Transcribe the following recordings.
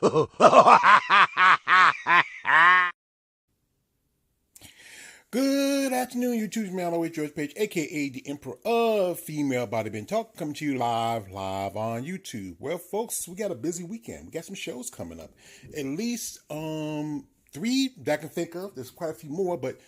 Good afternoon, YouTube. Man, always George Page, aka the Emperor of Female Bodybuilding Talk, coming to you live on YouTube. Well, folks, we got a busy weekend. We got some shows coming up. At least 3 that I can think of. There's quite a few more, but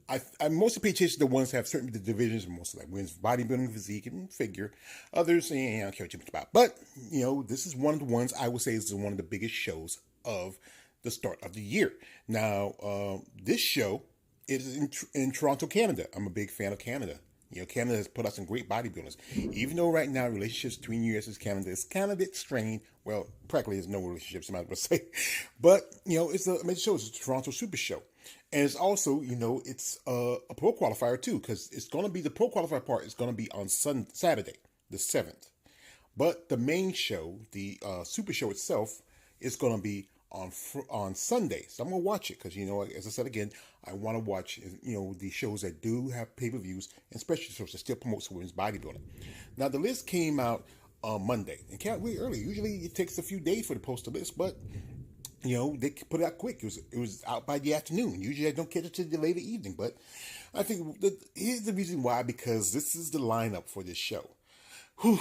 I mostly pay attention to the ones that have certain divisions, mostly like women's bodybuilding, physique, and figure. Others, I don't care too much about. But, this is one of the ones I would say is one of the biggest shows of the start of the year. Now, this show is in Toronto, Canada. I'm a big fan of Canada. Canada has put out some great bodybuilders. Even though right now relationships between U.S. and Canada is kind of a bit strained. Well, practically there's no relationships, I might as well say. But, it's a major show. It's a Toronto Supershow. And it's also, it's a pro qualifier too, because it's going to be, the pro qualifier part is going to be on Saturday, the 7th. But the main show, the Super Show itself, is going to be on Sunday. So I'm going to watch it because, as I said again, I want to watch, the shows that do have pay-per-views and special shows that still promote women's bodybuilding. Now, the list came out on Monday. It came out really early. Usually it takes a few days for to post the list, but, they put it out quick. It was out by the afternoon. Usually I don't catch it till the later evening, but I think here's the reason why, because this is the lineup for this show. Whew.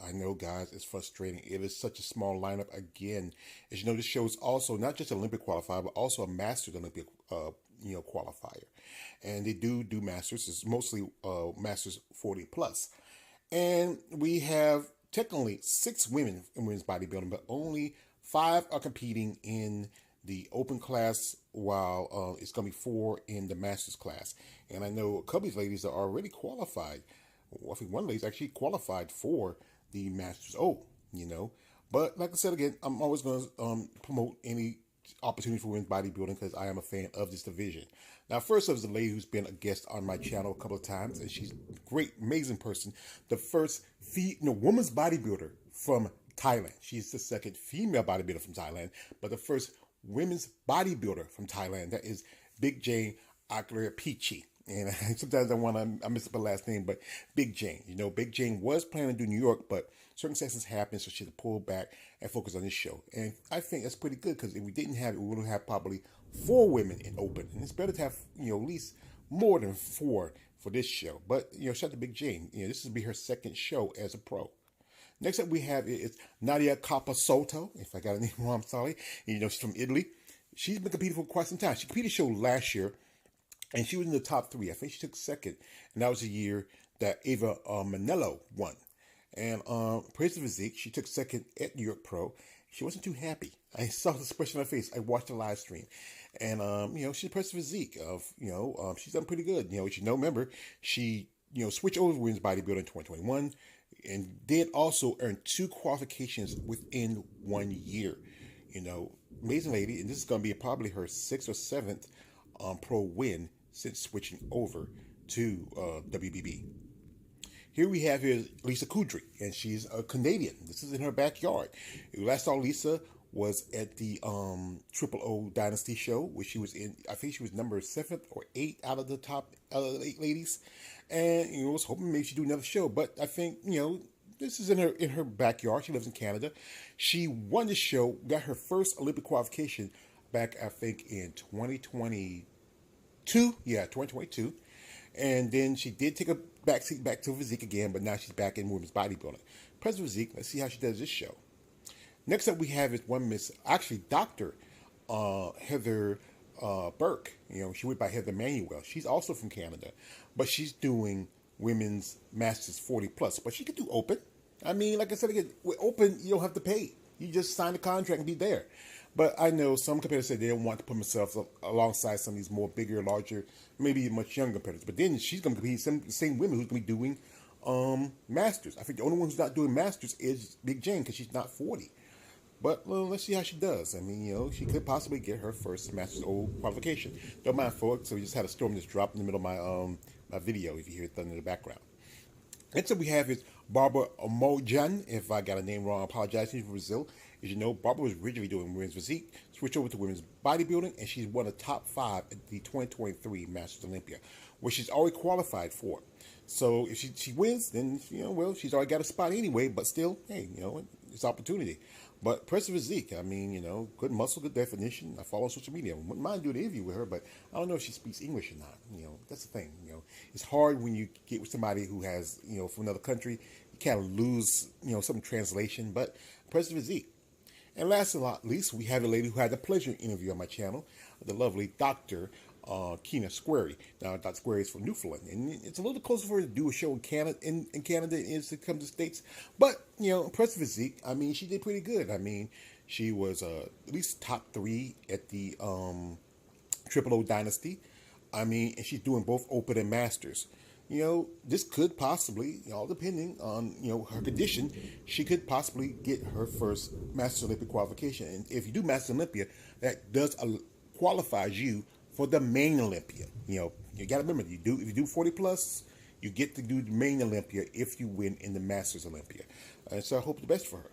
I know, guys, it's frustrating. It is such a small lineup again. As you know, this show is also not just an Olympic qualifier, but also a Masters Olympic, qualifier. And they do Masters. It's mostly Masters 40 plus. And we have technically 6 women in women's bodybuilding, but only 5 are competing in the open class, while it's going to be 4 in the Masters class. And I know a couple of these ladies are already qualified. Well, I think one lady's actually qualified for the Masters but like I said again, I'm always going to promote any opportunity for women's bodybuilding because I am a fan of this division. Now, first up is a lady who's been a guest on my channel a couple of times, and she's a great, amazing person. The first woman's bodybuilder from Thailand. She's the second female bodybuilder from Thailand, but the first women's bodybuilder from Thailand. That is Big Jane Peachy. And sometimes I miss up her last name, but Big Jane. Big Jane was planning to do New York, but circumstances happened, so she had to pull back and focus on this show. And I think that's pretty good, because if we didn't have it, we would have probably 4 women in open. And it's better to have, at least more than 4 for this show. But, shout out to Big Jane. This will be her second show as a pro. Next up we have is Nadia Capasotto. If I got her name wrong, I'm sorry. She's from Italy. She's been competing for quite some time. She competed a show last year, and she was in the top 3. I think she took second. And that was the year that Ava Manello won. And praise the physique, she took second at New York Pro. She wasn't too happy. I saw the expression on her face. I watched the live stream. And, she praised the physique of, she's done pretty good. Remember, she, switched over to women's bodybuilding in 2021 and did also earn 2 qualifications within 1 year. Amazing lady. And this is going to be probably her 6th or 7th pro win since switching over to WBB. Here we have Lisa Kudry, and she's a Canadian. This is in her backyard. Last saw Lisa was at the Triple O Dynasty show, which she was in. I think she was number 7th or 8th out of the top 8 ladies. And I was hoping maybe she'd do another show, but I think this is in her backyard. She lives in Canada. She won the show, got her first Olympic qualification back, I think, in 2022. Yeah, 2022. And then she did take a backseat back to physique again, but now she's back in women's bodybuilding. President physique, let's see how she does this show. Next up we have is one Dr. Heather Burke. She went by Heather Manuel. She's also from Canada, but she's doing women's Masters 40 plus. But she could do open. I mean, like I said again, with open, you don't have to pay. You just sign the contract and be there. But I know some competitors say they don't want to put themselves alongside some of these more bigger, larger, maybe much younger competitors. But then she's going to compete with the same women who's going to be doing Masters. I think the only one who's not doing Masters is Big Jane, because she's not 40. But let's see how she does. I mean, she could possibly get her first Masters qualification. Don't mind, folks. So we just had a storm just drop in the middle of my video, if you hear thunder in the background. Next up we have is Barbara Mojan. If I got a name wrong, I apologize. She's from Brazil. As you know, Barbara was originally doing women's physique, switched over to women's bodybuilding, and she's won the top 5 at the 2023 Masters Olympia, which she's already qualified for. So if she wins, then, she's already got a spot anyway, but still, hey, it's opportunity. But impressive physique. I mean, good muscle, good definition. I follow on social media. I wouldn't mind doing an interview with her, but I don't know if she speaks English or not. That's the thing. It's hard when you get with somebody who has, from another country. You kind of lose, some translation. But impressive physique. And last but not least, we have a lady who had the pleasure of interview on my channel, the lovely Dr. Keena Squarey. Now, Dr. Squarey is from Newfoundland, and it's a little closer for her to do a show in Canada, in Canada is to come to the States. But, impressive physique. I mean, she did pretty good. I mean, she was at least top 3 at the Triple O Dynasty. I mean, and she's doing both Open and Masters. This could possibly, all depending on, her condition, she could possibly get her first Masters Olympic qualification. And if you do Masters Olympia, that does qualifies you for the main Olympia. You got to remember, if you do 40 plus, you get to do the main Olympia if you win in the Masters Olympia. And so I hope the best for her.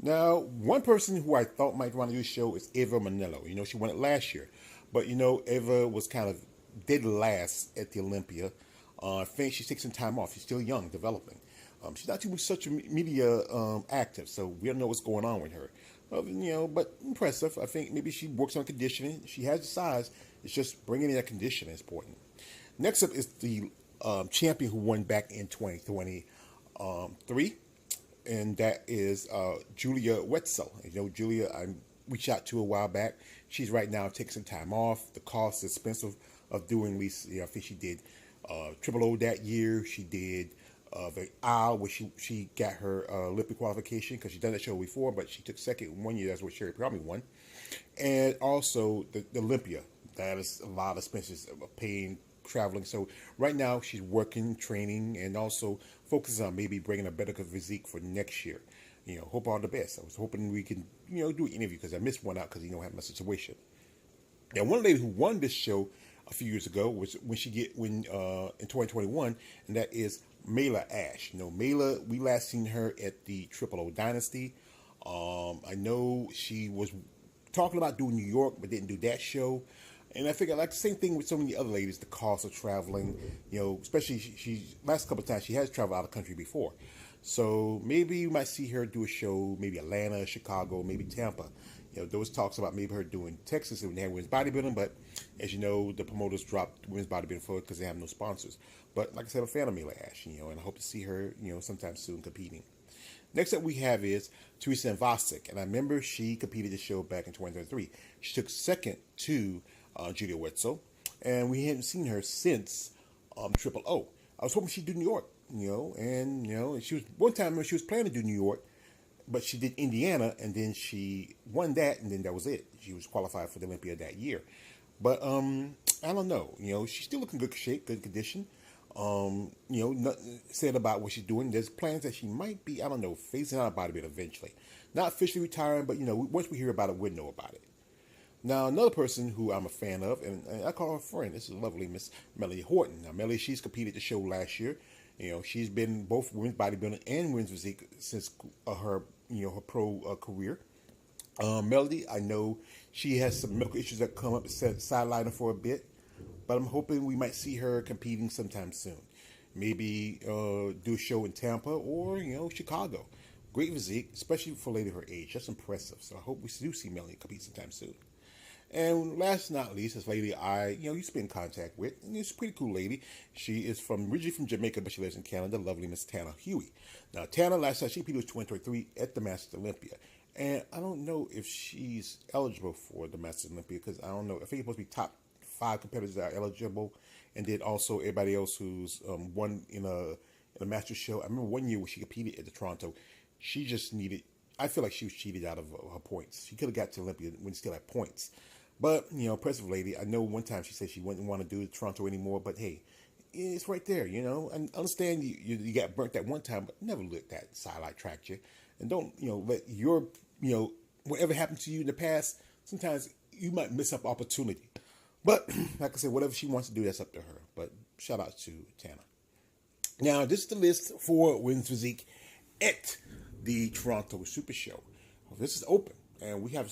Now, one person who I thought might want to do the show is Eva Manello. She won it last year. But, Eva was kind of dead last at the Olympia. I think she's taking some time off. She's still young, developing. She's not too much social media active, so we don't know what's going on with her. But impressive. I think maybe she works on conditioning. She has the size. It's just bringing in that conditioning is important. Next up is the champion who won back in 2023, and that is Julia Wetzel. Julia, I reached out to a while back. She's right now taking some time off. The cost is expensive of doing at least, I think she did Triple O that year. She did the Isle, where she got her Olympic qualification because she's done that show before, but she took second one year. That's what Sherry probably won. And also the Olympia. That is a lot of expenses of paying, traveling. So right now she's working, training, and also focusing on maybe bringing a better physique for next year. Hope all the best. I was hoping we can, do an interview because I missed one out because, I had my situation. Now, one lady who won this show a few years ago was in 2021, and that is Mayla Ash. Mayla, we last seen her at the Triple O Dynasty. I know she was talking about doing New York, but didn't do that show. And I figure like the same thing with so many other ladies, the cost of traveling, especially she last couple of times she has traveled out of the country before. So maybe you might see her do a show, maybe Atlanta, Chicago, maybe Tampa. There was talks about maybe her doing Texas when they had women's bodybuilding, but as you know, the promoters dropped women's bodybuilding for it because they have no sponsors. But like I said, I'm a fan of Mayla Ash, and I hope to see her, sometime soon competing. Next up we have is Teresa Vasic, and I remember she competed the show back in 2023. She took second to Julia Wetzel, and we hadn't seen her since Triple O. I was hoping she'd do New York, and she was one time when she was planning to do New York, but she did Indiana, and then she won that, and then that was it. She was qualified for the Olympia that year. But I don't know. She's still looking good shape, good condition. Nothing said about what she's doing. There's plans that she might be, I don't know, phasing out of bodybuilding eventually. Not officially retiring, but once we hear about it, we'll know about it. Now, another person who I'm a fan of, and I call her a friend, this is lovely Miss Melanie Horton. Now, Melanie, she's competed the show last year. She's been both women's bodybuilding and women's physique since her pro career. Melody, I know she has some medical issues that come up, sideline her for a bit, but I'm hoping we might see her competing sometime soon. Maybe do a show in Tampa or Chicago. Great physique, especially for a lady her age. That's impressive. So I hope we do see Melody compete sometime soon. And last but not least, this lady I, used to be in contact with. And it's a pretty cool lady. She is originally from Jamaica, but she lives in Canada. Lovely Miss Tana Huey. Now, Tana, last time she competed was 2023 at the Masters Olympia. And I don't know if she's eligible for the Masters Olympia because I don't know. I think it's supposed to be top 5 competitors that are eligible. And then also everybody else who's won in a Masters show. I remember one year when she competed at the Toronto, she just needed, I feel like she was cheated out of her points. She could have got to Olympia when she still had points. But, impressive lady. I know one time she said she wouldn't want to do Toronto anymore, but hey, it's right there, And understand you got burnt that one time, but never let that sidetrack you. And don't, let your, whatever happened to you in the past, sometimes you might miss up opportunity. But, like I said, whatever she wants to do, that's up to her. But shout out to Tana. Now, this is the list for women's physique at the Toronto Supershow. This is open, and we have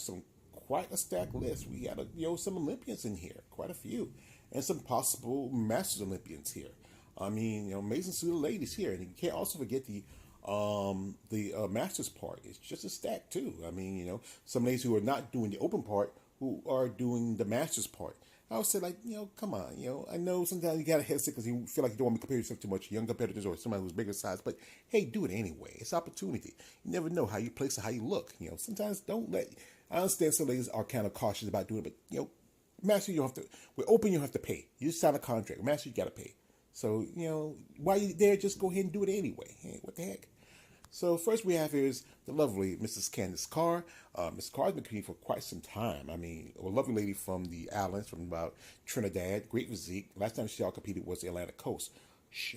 quite a stacked list. We got some Olympians in here, quite a few, and some possible Masters Olympians here. I mean, amazing suit of ladies here, and you can't also forget the The Masters part is just a stack too. I mean, some ladies who are not doing the open part who are doing the Masters part. I would say, like, come on, I know sometimes you got to hesitate because you feel like you don't want to compare yourself too much to young competitors or somebody who's bigger size, but hey, do it anyway. It's opportunity. You never know how you place or how you look. Sometimes don't let. I understand some ladies are kind of cautious about doing it, but Master, you don't have to. With open, you don't have to pay. You just sign a contract. Master, you got to pay. So while you're there, just go ahead and do it anyway. Hey, what the heck? So first we have here is the lovely Mrs. Candace Carr. Mrs. Carr has been competing for quite some time. I mean, a lovely lady from the islands, from about Trinidad, great physique. Last time she all competed was the Atlantic Coast.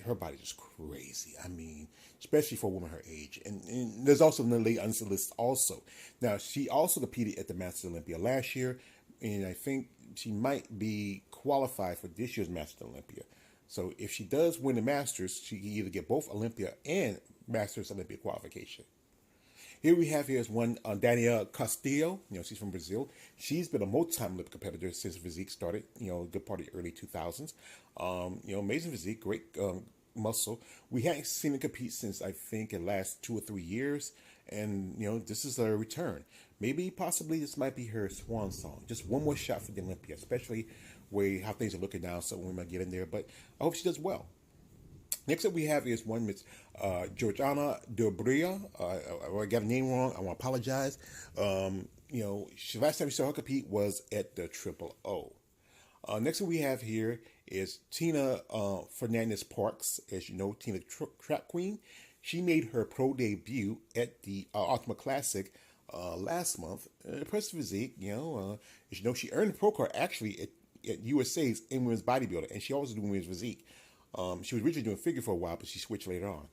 Her body's just crazy. I mean, especially for a woman her age. And there's also another lady on the list also. Now, she also competed at the Masters Olympia last year, and I think she might be qualified for this year's Masters Olympia. So if she does win the Masters, she can either get both Olympia and Masters Olympia qualification. Here we have is one Danielle Castillo. She's from Brazil. She's been a multi-time Olympic competitor since physique started. A good part of the early 2000s. Amazing physique, great muscle. We hadn't seen her compete since I think the last 2 or 3 years, and this is her return. Maybe possibly this might be her swan song. Just one more shot for the Olympia, especially how things are looking now. So we might get in there, but I hope she does well. Next up we have is one Miss Georgiana Dobria. I got her name wrong. I want to apologize. Last time we saw her compete was at the Triple O. Next one we have here is Tina Fernandez Parks. As you know, Tina Trap Queen. She made her pro debut at the Ultima Classic last month. Impressive physique. As you know, she earned the pro card actually at USA's in women's bodybuilder, and she also doing women's physique. She was originally doing figure for a while, but she switched later on.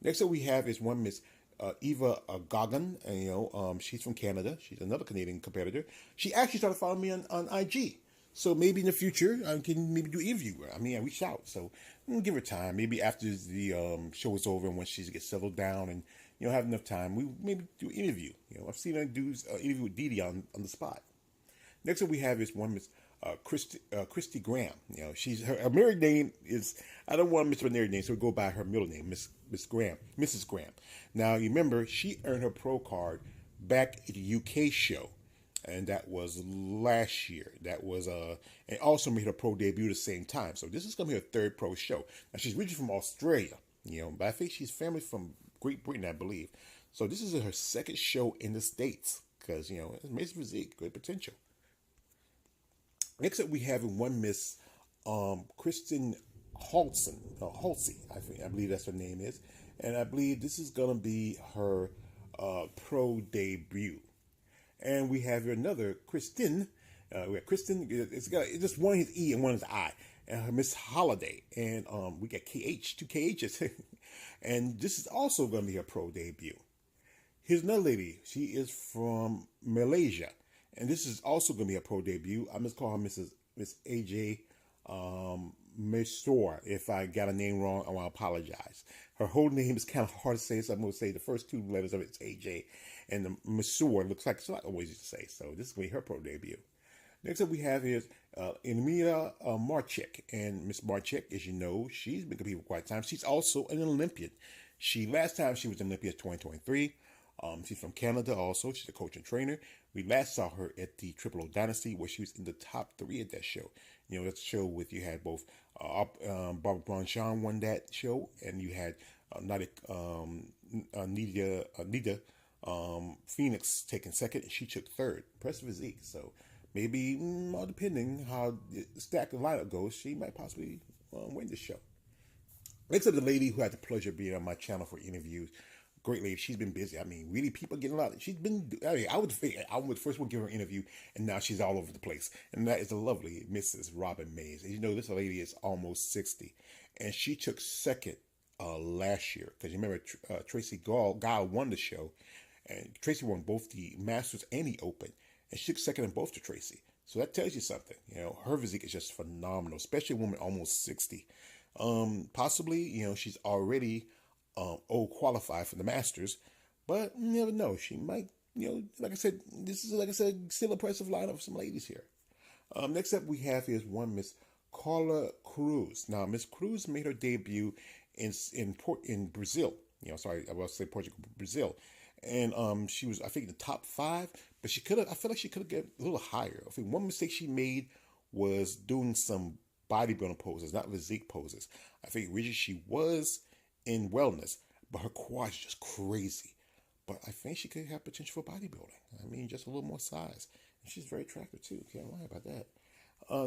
Next up we have is one Miss Eva Goggin. She's from Canada. She's another Canadian competitor. She actually started following me on IG. So maybe in the future I can maybe do interview her. I reach out. So give her time. Maybe after the show is over and once she gets settled down and have enough time, we maybe do an interview. I've seen her do interview with Didi on the spot. Next up we have is one Miss Christy Graham. She's her married name is, I don't want to miss her married name, so we go by her middle name, Mrs. Graham. Now you remember she earned her pro card back at the UK show, and that was last year. That was and also made her pro debut at the same time. So this is gonna be her third pro show. Now she's originally from Australia, but I think she's family from Great Britain, I believe. So this is her second show in the States because it's amazing physique, great potential. Next up, we have one Miss Kristen Halsey. I believe that's her name is, and I believe this is gonna be her pro debut. And we have another Kristen. We have Kristen. It's just one is E and one is I. And Miss Holiday, and we got KH, 2 KHs, and this is also gonna be her pro debut. Here's another lady. She is from Malaysia. And this is also going to be a pro debut. I'm just calling her Miss AJ Mesor. If I got a name wrong, I want to apologize. Her whole name is kind of hard to say, so I'm going to say the first 2 letters of it is AJ. And the Mesor looks like it's not always easy to say. So this is going to be her pro debut. Next up we have is Emila Marchek. And Miss Marchek, as you know, she's been competing for quite a time. She's also an Olympian. Last time she was an Olympian 2023. She's from Canada also. She's a coach and trainer. We last saw her at the Triple O Dynasty where she was in the top 3 at that show. That's a show with you had both Barbara Blanchard won that show, and you had Nida Phoenix taking second, and she took third. Impressive physique. So maybe, depending how the stack of lineup goes, she might possibly win this show. Next up, the lady who had the pleasure of being on my channel for interviews. Great lady. She's been busy. Really, people getting a lot. She's been. I would the first one give her an interview, and now she's all over the place. And that is the lovely Mrs. Robin Mays. And this lady is almost 60, and she took second last year because you remember Tracy Guile won the show, and Tracy won both the Masters and the Open, and she took second in both to Tracy. So that tells you something. Her physique is just phenomenal, especially a woman almost 60. Possibly, she's already. Qualified for the Masters, but you never know. She might, like I said, this is still impressive lineup of some ladies here. Next up we have is one Miss Carla Cruz. Now Miss Cruz made her debut in Brazil. Sorry, I will say Portugal, Brazil, and she was, I think, in the top five. But she could have. I feel like she could have get a little higher. I think one mistake she made was doing some bodybuilding poses, not physique poses. I think originally she was in wellness, but her quads are just crazy. But I think she could have potential for bodybuilding. I mean, just a little more size. And she's very attractive too. Can't lie about that.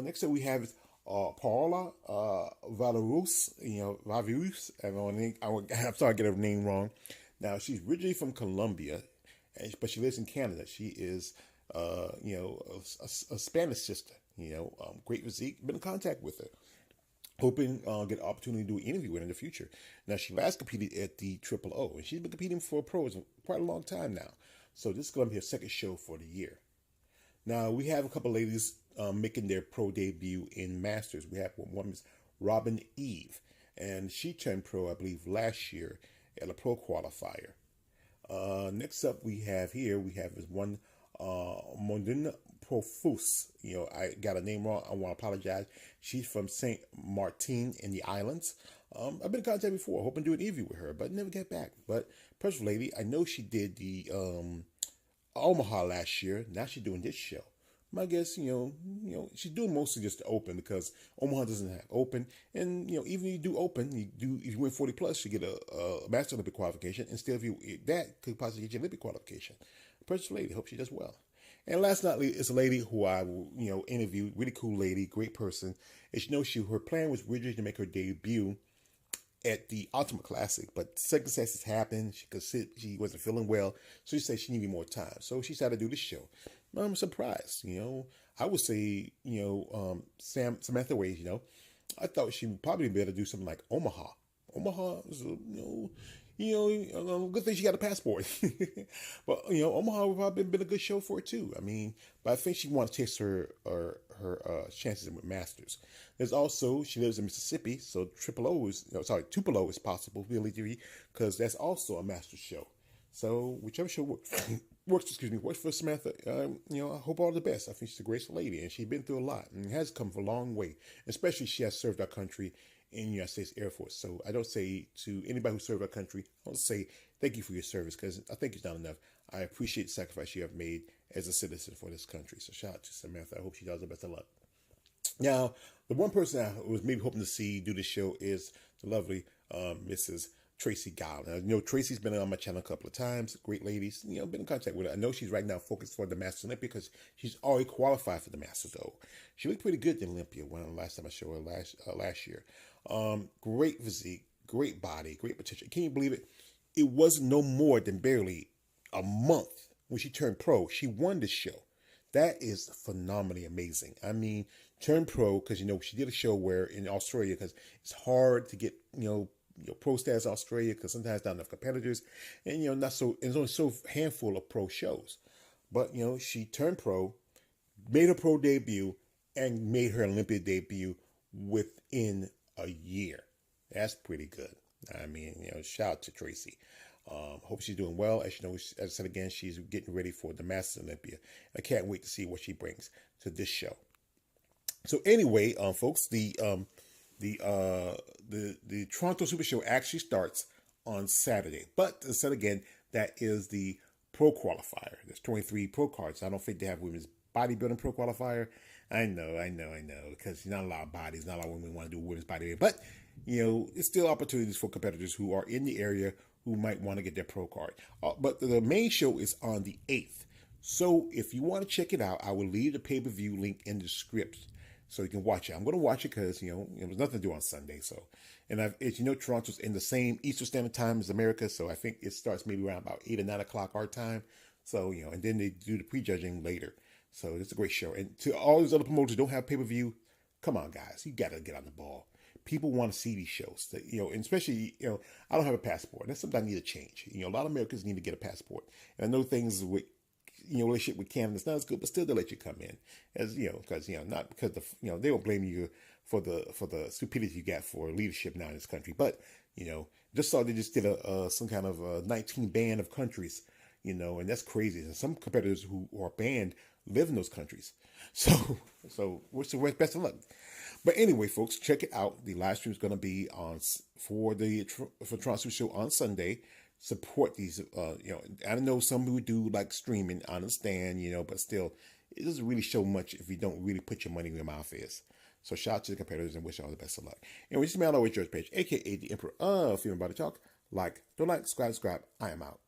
Next up, we have Paula Valerus. Valerus. I'm sorry, I get her name wrong. Now, she's originally from Colombia, but she lives in Canada. She is, a Spanish sister. Great physique. Been in contact with her. Hoping get an opportunity to do an interview with her in the future. Now, she last competed at the Triple O, and she's been competing for pros quite a long time now. So this is going to be her second show for the year. Now, we have a couple of ladies making their pro debut in Masters. We have one is Robin Eve, and she turned pro, I believe, last year at a pro qualifier. Next up, we have is one Mondina Profus. I got a name wrong. I want to apologize. She's from Saint Martin in the islands. I've been in contact before, hoping to do an interview with her, but never get back. But personal lady, I know she did the Omaha last year. Now she's doing this show. My guess, she's doing mostly just the Open because Omaha doesn't have Open, and even if you do Open, if you win 40 plus, you get a Master Olympic qualification, and still, if you that could possibly get your Olympic qualification. Personal lady, hope she does well. And last not least, is a lady who I interviewed, really cool lady, great person. And her plan was originally to make her debut at the Ultimate Classic, but circumstances happened. She wasn't feeling well, so she said she needed more time. So she decided to do this show. I'm surprised. I would say, Samantha Wade. I thought she would probably be able to do something like Omaha. Omaha is good thing she got a passport. But Omaha would probably been a good show for her too. I mean, but I think she wants to test her chances with Masters. There's also, she lives in Mississippi, so Tupelo is possible really, because that's also a Masters show. So whichever show works for Samantha. I hope all the best. I think she's a graceful lady, and she's been through a lot and has come a long way. Especially she has served our country in the United States Air Force. So I don't say to anybody who served our country, I don't say thank you for your service, because I think it's not enough. I appreciate the sacrifice you have made as a citizen for this country. So shout out to Samantha. I hope she does the best of luck. Now, the one person I was maybe hoping to see do this show is the lovely Mrs. Tracy Garland. Tracy's been on my channel a couple of times. Great ladies. Been in contact with her. I know she's right now focused for the Masters Olympia because she's already qualified for the Masters, though. She looked pretty good in Olympia when last time I showed her last year. Great physique, great body, great potential. Can you believe it? It wasn't no more than barely a month when she turned pro. She won this show. That is phenomenally amazing. I mean, turned pro because, she did a show where in Australia, because it's hard to get, pro status in Australia because sometimes not enough competitors, and there's only so handful of pro shows. But she turned pro, made her pro debut, and made her Olympic debut within a year. That's pretty good. I mean, shout out to Tracy. Hope she's doing well. As as I said again, she's getting ready for the Masters Olympia. I can't wait to see what she brings to this show. So anyway, folks, the Toronto Supershow actually starts on Saturday. But as I said again, that is the pro qualifier. There's 23 pro cards. I don't think they have women's bodybuilding pro qualifier. I know, because not a lot of bodies, not a lot of women want to do women's bodybuilding. But, it's still opportunities for competitors who are in the area who might want to get their pro card. But the main show is on the 8th. So if you want to check it out, I will leave the pay-per-view link in the script so you can watch it. I'm going to watch it because, there's nothing to do on Sunday. So, and as Toronto's in the same Eastern Standard Time as America. So I think it starts maybe around about 8 or 9 o'clock our time. So, and then they do the prejudging later. So it's a great show. And to all these other promoters who don't have pay-per-view, come on, guys. You got to get on the ball. People want to see these shows. And especially, I don't have a passport. That's something I need to change. A lot of Americans need to get a passport. And I know things with, relationship with Canada is not as good, but still they let you come in. As, because, not because, they won't blame you for the stupidity you got for leadership now in this country. But, just saw they just did some kind of 19 ban of countries, and that's crazy. And some competitors who are banned live in those countries. So wish the best of luck. But anyway, folks, check it out. The live stream is going to be on for Toronto Supershow Show on Sunday. Support these. I know some people do like streaming. I understand, but still, it doesn't really show much if you don't really put your money where your mouth is. So shout out to the competitors and wish all the best of luck. And we just made our way George Page, aka the Emperor of Female Body Talk. Don't like, subscribe. I am out.